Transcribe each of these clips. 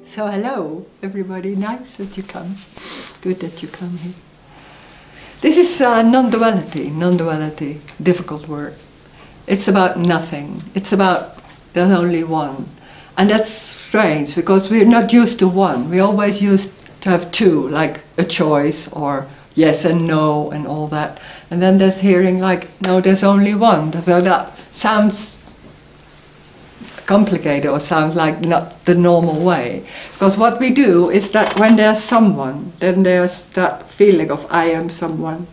So hello, everybody. Nice that you come. Good that you come here. This is non-duality. Non-duality, difficult word. It's about nothing. It's about there's only one. And that's strange because we're not used to one. We always used to have two, like a choice or yes and no and all that. And then there's hearing like, no, there's only one. So that sounds complicated or sounds like not the normal way. Because what we do is that when there's someone, then there's that feeling of I am someone.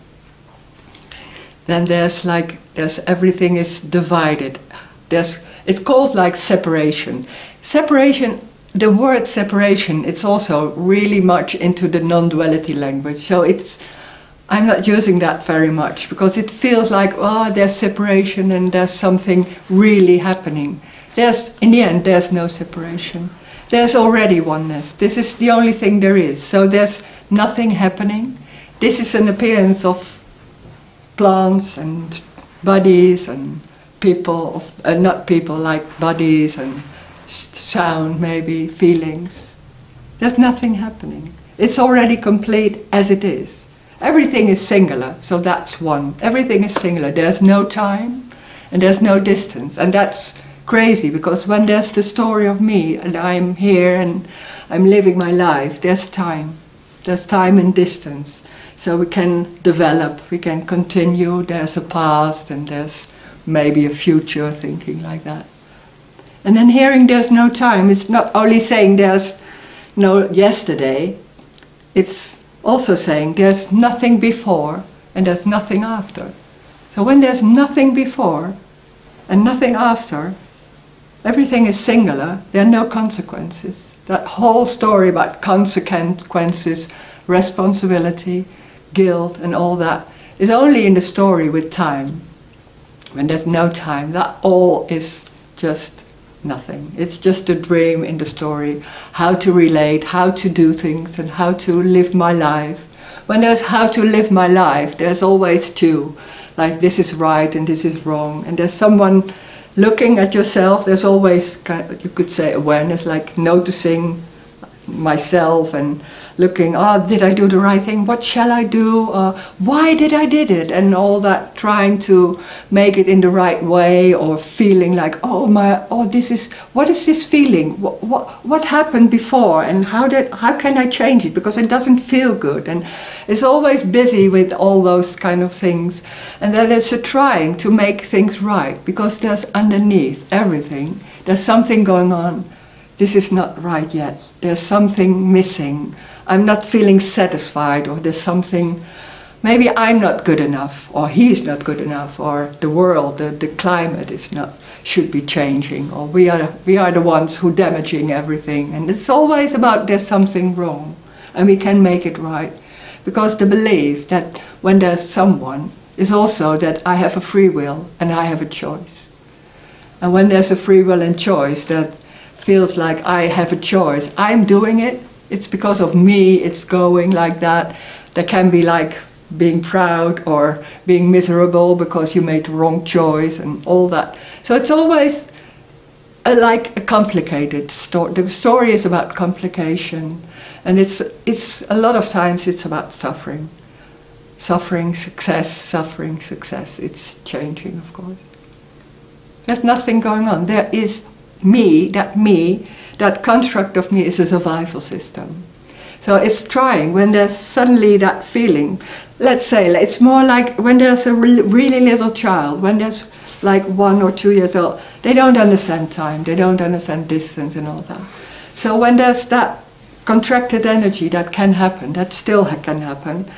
Then there's everything is divided. It's called like separation. Separation, the word separation, it's also really much into the non-duality language. So I'm not using that very much because it feels like, oh, there's separation and there's something really happening. In the end, there's no separation. There's already oneness. This is the only thing there is. So there's nothing happening. This is an appearance of plants and bodies and people, not people, like bodies and sound maybe, feelings. There's nothing happening. It's already complete as it is. Everything is singular, so that's one. Everything is singular. There's no time and there's no distance. And that's crazy because when there's the story of me and I'm here and I'm living my life, there's time. There's time and distance. So we can develop, we can continue, there's a past and there's maybe a future, thinking like that. And then hearing there's no time, it's not only saying there's no yesterday, it's also saying there's nothing before and there's nothing after. So when there's nothing before and nothing after, everything is singular, there are no consequences. That whole story about consequences, responsibility, guilt and all that is only in the story with time. When there's no time, that all is just nothing. It's just a dream in the story, how to relate, how to do things and how to live my life. When there's how to live my life, there's always two, like this is right and this is wrong. And there's someone looking at yourself, there's always, you could say, awareness, like noticing myself and looking, did I do the right thing? What shall I do? Why did I did it? And all that, trying to make it in the right way, or feeling like, what is this feeling? What happened before? And how can I change it? Because it doesn't feel good. And it's always busy with all those kind of things. And then it's a trying to make things right, because there's underneath everything, there's something going on. This is not right yet. There's something missing. I'm not feeling satisfied, or there's something, maybe I'm not good enough, or he's not good enough, or the world, the climate should be changing, or we are the ones who damaging everything. And it's always about there's something wrong, and we can make it right. Because the belief that when there's someone is also that I have a free will and I have a choice. And when there's a free will and choice, that feels like I have a choice. I'm doing it. It's because of me. It's going like that. There can be like being proud or being miserable because you made the wrong choice and all that. So it's always like a complicated story. The story is about complication, and it's a lot of times it's about suffering. Suffering, success, suffering, success. It's changing, of course. There's nothing going on. There is me, that construct of me is a survival system. So it's trying, when there's suddenly that feeling, let's say, it's more like when there's a really little child, when there's like 1 or 2 years old, they don't understand time, they don't understand distance and all that. So when there's that contracted energy that can happen, that still can happen,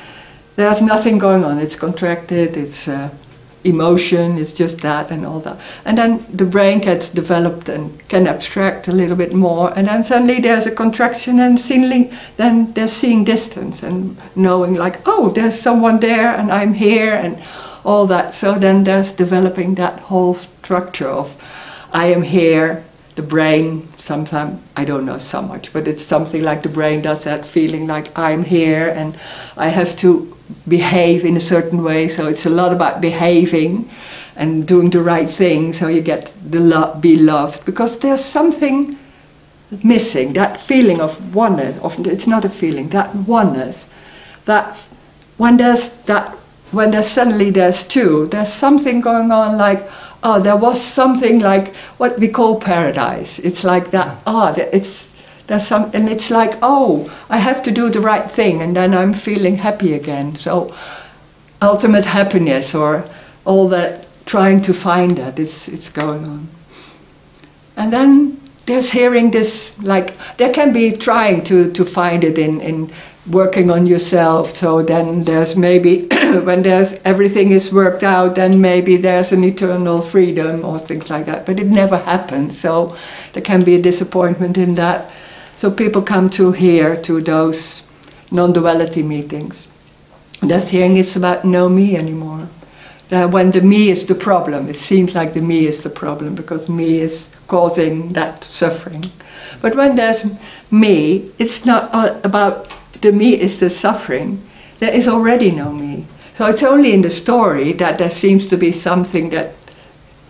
there's nothing going on, it's contracted, it's emotion, it's just that and all that. And then the brain gets developed and can abstract a little bit more, and then suddenly there's a contraction, and suddenly then there's seeing distance and knowing like, oh, there's someone there and I'm here and all that. So then there's developing that whole structure of I am here. The brain, sometimes, I don't know so much, but it's something like the brain does that, feeling like I'm here and I have to behave in a certain way. So it's a lot about behaving and doing the right thing, so you get be loved, because there's something missing, that feeling of oneness, it's not a feeling, that oneness, that when there's suddenly there's two, there's something going on like, oh, there was something like what we call paradise. It's like that, there's some, and it's like, oh, I have to do the right thing, and then I'm feeling happy again. So ultimate happiness, or all that, trying to find that, it's going on. And then there's hearing this, like, there can be trying to find it in working on yourself. So then there's maybe, when there's everything is worked out, then maybe there's an eternal freedom or things like that. But it never happens, so there can be a disappointment in that. So people come to here, to those non-duality meetings. That's hearing it's about no me anymore. That when the me is the problem, it seems like the me is the problem because me is causing that suffering. But when there's me, it's not about the me is the suffering. There is already no me. So it's only in the story that there seems to be something that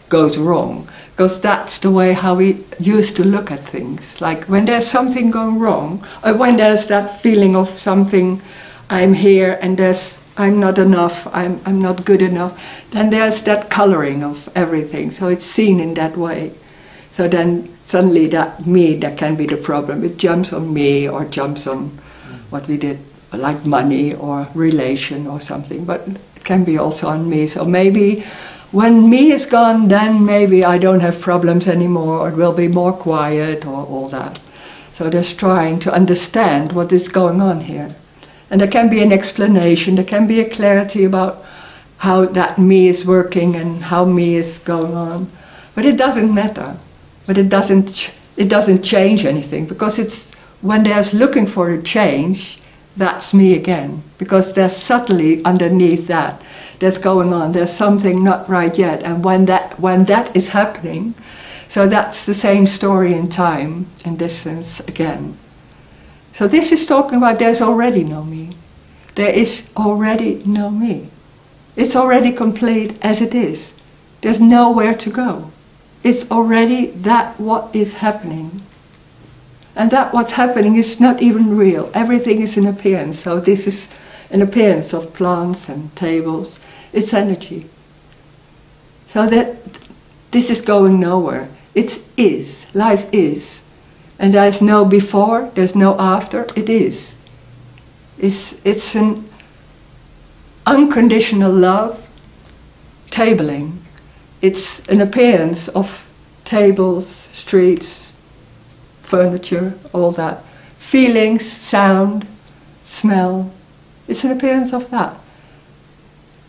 goes wrong. Because that's the way how we used to look at things. Like when there's something going wrong, or when there's that feeling of something, I'm here and I'm not enough, I'm not good enough, then there's that coloring of everything. So it's seen in that way. So then suddenly that me, that can be the problem. It jumps on me or jumps on what we did, like money or relation or something. But it can be also on me. So maybe when me is gone, then maybe I don't have problems anymore, or it will be more quiet, or all that. So just trying to understand what is going on here. And there can be an explanation, there can be a clarity about how that me is working and how me is going on. But it doesn't matter. But it doesn't change anything, because it's when there's looking for a change, that's me again. Because there's subtly underneath that, there's going on, there's something not right yet, and when that is happening, so that's the same story in time and distance again. So this is talking about there's already no me. There is already no me. It's already complete as it is. There's nowhere to go. It's already that what is happening. And that what's happening is not even real. Everything is an appearance. So this is an appearance of plants and tables. It's energy. So that this is going nowhere. It is. Life is. And there's no before, there's no after. It is. It's an unconditional love, tabling. It's an appearance of tables, streets, furniture, all that. Feelings, sound, smell. It's an appearance of that.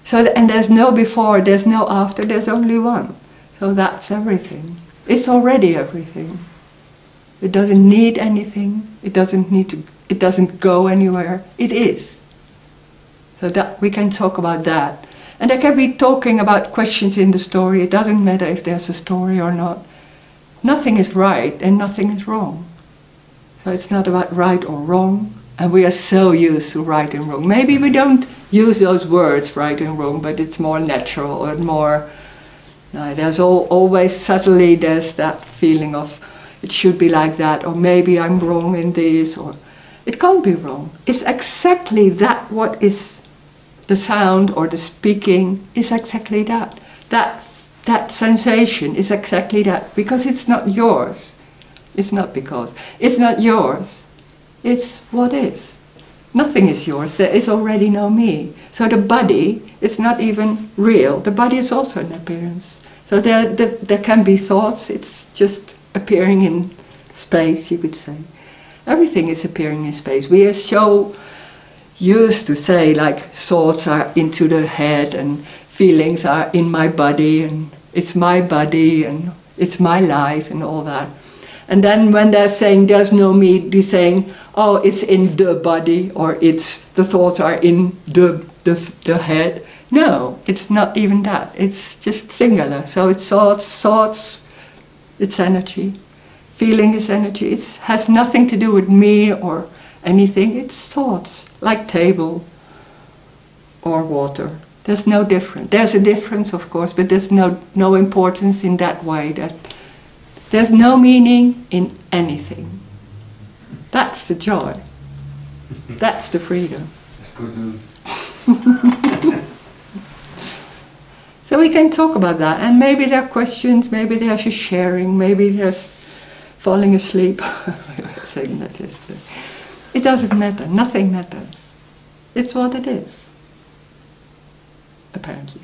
So, and there's no before, there's no after, there's only one. So that's everything. It's already everything. It doesn't need anything. It doesn't go anywhere. It is. So that we can talk about that. And there can be talking about questions in the story. It doesn't matter if there's a story or not. Nothing is right and nothing is wrong. So it's not about right or wrong. And we are so used to right and wrong. Maybe we don't use those words, right and wrong, but it's more natural and more... there's always subtly there's that feeling of it should be like that, or maybe I'm wrong in this, or... It can't be wrong. It's exactly that what is the sound or the speaking is exactly that. That sensation is exactly that, because it's not yours. It's not because. It's not yours. It's what is. Nothing is yours. There is already no me. So the body is not even real. The body is also an appearance. So there can be thoughts. It's just appearing in space, you could say. Everything is appearing in space. We are so used to say, like, thoughts are into the head and feelings are in my body and it's my body and it's my life and all that. And then when they're saying there's no me, they're saying, oh, it's in the body, or it's the thoughts are in the head. No, it's not even that. It's just singular. So it's thoughts, it's energy. Feeling is energy. It has nothing to do with me or anything. It's thoughts, like table or water. There's no difference. There's a difference, of course, but there's no importance in that way. That there's no meaning in anything. That's the joy. That's the freedom. That's good news. So we can talk about that, and maybe there are questions, maybe there's a sharing, maybe there's falling asleep. I was saying that yesterday. It doesn't matter, nothing matters. It's what it is, apparently.